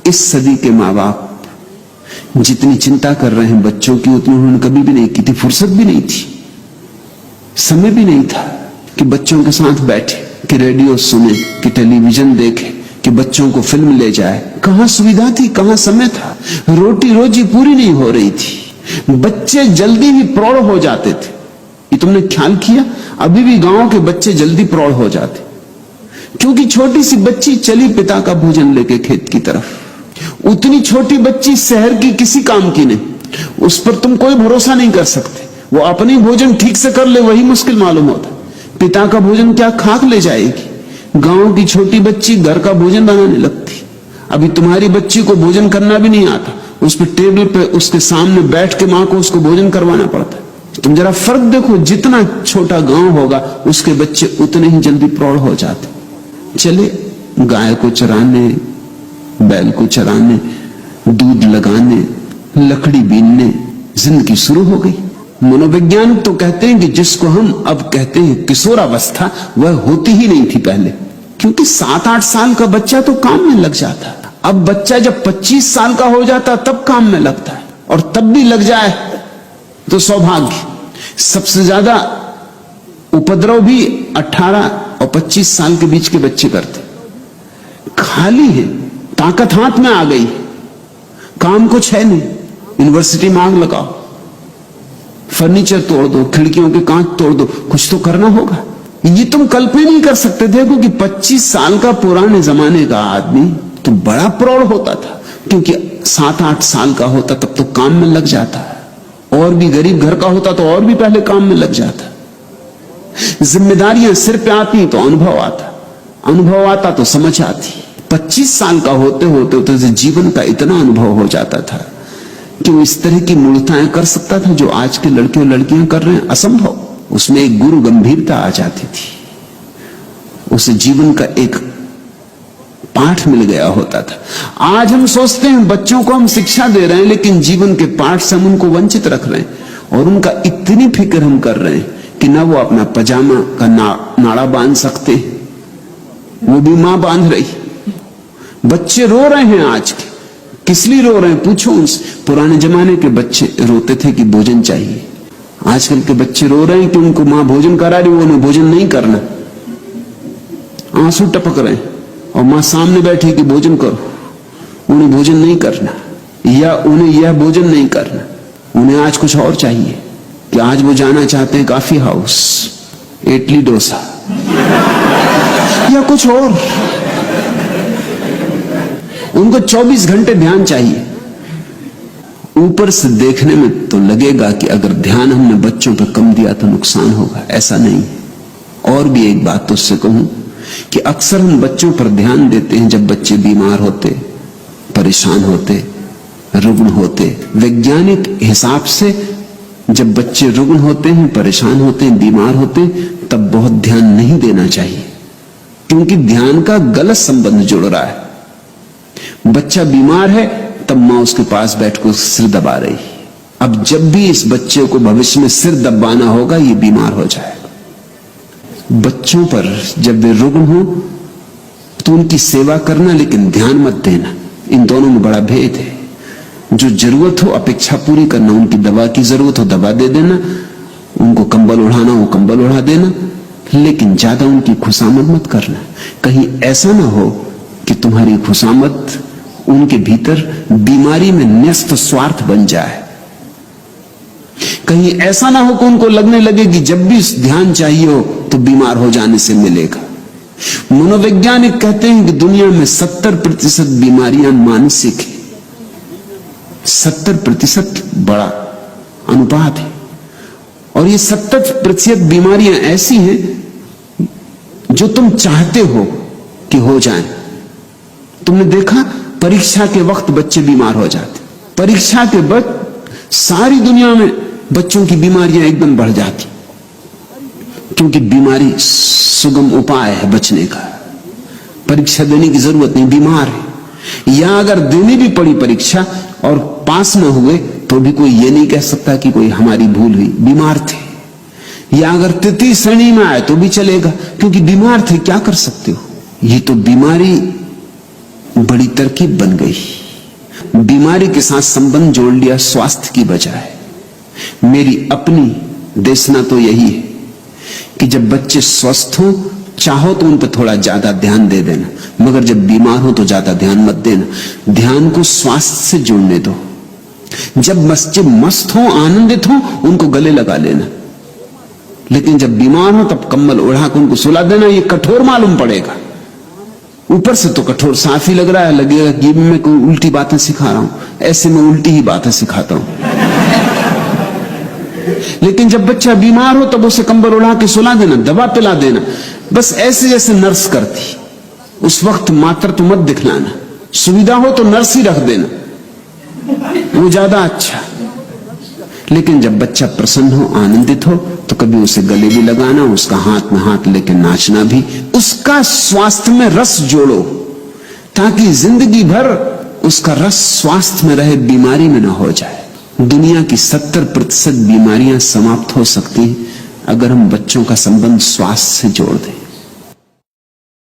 इस सदी के माँ बाप जितनी चिंता कर रहे हैं बच्चों की, उतनी उन्होंने कभी भी नहीं की थी। फुर्सत भी नहीं थी, समय भी नहीं था कि बच्चों के साथ बैठे, कि रेडियो सुने, कि टेलीविजन देखे, कि बच्चों को फिल्म ले जाए। कहां सुविधा थी, कहां समय था। रोटी रोजी पूरी नहीं हो रही थी। बच्चे जल्दी भी प्रौढ़ हो जाते थे। ये तुमने ख्याल किया? अभी भी गांव के बच्चे जल्दी प्रौढ़ हो जाते, क्योंकि छोटी सी बच्ची चली पिता का भोजन लेके खेत की तरफ। उतनी छोटी बच्ची शहर की किसी काम की नहीं, उस पर तुम कोई भरोसा नहीं कर सकते। वो अपनी भोजन ठीक से कर ले वही मुश्किल मालूम होता। पिता का भोजन क्या खाक ले जाएगी। गांव की छोटी बच्ची घर का भोजन बनाने लगती। अभी तुम्हारी बच्ची को भोजन करना भी नहीं आता, उस पर टेबल पे उसके सामने बैठ के मां को उसको भोजन करवाना पड़ता है। तुम जरा फर्क देखो, जितना छोटा गांव होगा उसके बच्चे उतने ही जल्दी प्रौढ़ हो जाते। चले गाय को चराने, बैल को चराने, दूध लगाने, लकड़ी बीनने, जिंदगी शुरू हो गई। मनोवैज्ञानिक तो कहते हैं कि जिसको हम अब कहते हैं किशोरावस्था, वह होती ही नहीं थी पहले, क्योंकि 7-8 साल का बच्चा तो काम में लग जाता। अब बच्चा जब 25 साल का हो जाता तब काम में लगता है, और तब भी लग जाए तो सौभाग्य। सबसे ज्यादा उपद्रव भी 18 और 25 साल के बीच के बच्चे करते। खाली है, ताकत हाथ में आ गई, काम कुछ है नहीं। यूनिवर्सिटी में आग लगाओ, फर्नीचर तोड़ दो, खिड़कियों के कांच तोड़ दो, कुछ तो करना होगा। ये तुम कल्पना नहीं कर सकते थे कि 25 साल का पुराने जमाने का आदमी तो बड़ा प्रौढ़ होता था, क्योंकि 7-8 साल का होता तब तो काम में लग जाता है, और भी गरीब घर का होता तो और भी पहले काम में लग जाता। जिम्मेदारियां सिर पे आती तो अनुभव आता, अनुभव आता तो समझ आती। 25 साल का होते होते तो जीवन का इतना अनुभव हो जाता था कि वो इस तरह की मूर्ताएं कर सकता था जो आज के लड़के और लड़कियां कर रहे हैं। असंभव। उसमें एक गुरु गंभीरता आ जाती थी, उसे जीवन का एक पाठ मिल गया होता था। आज हम सोचते हैं बच्चों को हम शिक्षा दे रहे हैं, लेकिन जीवन के पाठ से हम उनको वंचित रख रहे हैं, और उनका इतनी फिक्र हम कर रहे हैं कि ना वो अपना पजामा का नाड़ा बांध सकते, वो भी मां बांध रही। बच्चे रो रहे हैं आज के, किस लिए रो रहे हैं पूछो उनसे। पुराने जमाने के बच्चे रोते थे कि भोजन चाहिए, आजकल के बच्चे रो रहे हैं कि उनको मां भोजन करा रही, उन्हें भोजन नहीं करना, आंसू टपक रहे हैं, और मां सामने बैठी कि भोजन करो, उन्हें भोजन नहीं करना, या उन्हें यह भोजन नहीं करना। उन्हें आज कुछ और चाहिए, कि आज वो जाना चाहते हैं कॉफी हाउस, इडली डोसा या कुछ और। उनको 24 घंटे ध्यान चाहिए। ऊपर से देखने में तो लगेगा कि अगर ध्यान हमने बच्चों पर कम दिया तो नुकसान होगा, ऐसा नहीं। और भी एक बात तुझसे कहूं कि अक्सर हम बच्चों पर ध्यान देते हैं जब बच्चे बीमार होते, परेशान होते, रुग्ण होते। वैज्ञानिक हिसाब से जब बच्चे रुग्ण होते हैं, परेशान होते हैं, बीमार होते हैं, तब बहुत ध्यान नहीं देना चाहिए, क्योंकि ध्यान का गलत संबंध जुड़ रहा है। बच्चा बीमार है तब मां उसके पास बैठकर सिर दबा रही। अब जब भी इस बच्चे को भविष्य में सिर दबाना होगा, ये बीमार हो जाएगा। बच्चों पर जब वे रुग्ण हो तो उनकी सेवा करना, लेकिन ध्यान मत देना। इन दोनों में बड़ा भेद है। जो जरूरत हो अपेक्षा पूरी करना, उनकी दवा की जरूरत हो दवा दे देना, उनको कंबल उड़ाना हो कंबल उड़ा देना, लेकिन ज्यादा उनकी खुशामद मत करना। कहीं ऐसा ना हो कि तुम्हारी खुशामद उनके भीतर बीमारी में न्यस्त स्वार्थ बन जाए। कहीं ऐसा ना हो कि उनको लगने लगे कि जब भी ध्यान चाहिए हो तो बीमार हो जाने से मिलेगा। मनोवैज्ञानिक कहते हैं कि दुनिया में 70% बीमारियां मानसिक है। 70% बड़ा अनुपात है, और ये 70% बीमारियां ऐसी हैं जो तुम चाहते हो कि हो जाएं। तुमने देखा परीक्षा के वक्त बच्चे बीमार हो जाते, परीक्षा के वक्त सारी दुनिया में बच्चों की बीमारियां एकदम बढ़ जाती, क्योंकि बीमारी सुगम उपाय है बचने का। परीक्षा देने की जरूरत नहीं, बीमार है। या अगर देनी भी पड़ी परीक्षा और पास न हुए तो भी कोई ये नहीं कह सकता कि कोई हमारी भूल हुई, बीमार थे। या अगर तृतीय श्रेणी में आए तो भी चलेगा, क्योंकि बीमार थे, क्या कर सकते हो। ये तो बीमारी बड़ी तरकीब बन गई। बीमारी के साथ संबंध जोड़ लिया स्वास्थ्य की बजाय। मेरी अपनी देशना तो यही है कि जब बच्चे स्वस्थ हों, चाहो तो उन पर थोड़ा ज्यादा ध्यान दे देना, मगर जब बीमार हो तो ज्यादा ध्यान मत देना। ध्यान को स्वास्थ्य से जोड़ने दो। जब बच्चे मस्त हो, आनंदित हो, उनको गले लगा लेना, लेकिन जब बीमार हो तब कंबल ओढ़ा कर उनको सुला देना। ये कठोर मालूम पड़ेगा, ऊपर से तो कठोर साफ ही लग रहा है, लगेगा कि मैं कोई उल्टी बातें सिखा रहा हूं। ऐसे मैं उल्टी ही बातें सिखाता हूं। लेकिन जब बच्चा बीमार हो तब उसे कंबल उड़ा के सुला देना, दवा पिला देना, बस ऐसे जैसे नर्स करती। उस वक्त मातृत्व मत दिखलाना, सुविधा हो तो नर्स ही रख देना, वो ज्यादा अच्छा। लेकिन जब बच्चा प्रसन्न हो, आनंदित हो, तो कभी उसे गले भी लगाना, उसका हाथ में हाथ लेके नाचना भी। उसका स्वास्थ्य में रस जोड़ो ताकि जिंदगी भर उसका रस स्वास्थ्य में रहे, बीमारी में ना हो जाए। दुनिया की 70% बीमारियां समाप्त हो सकती हैं अगर हम बच्चों का संबंध स्वास्थ्य से जोड़ दें।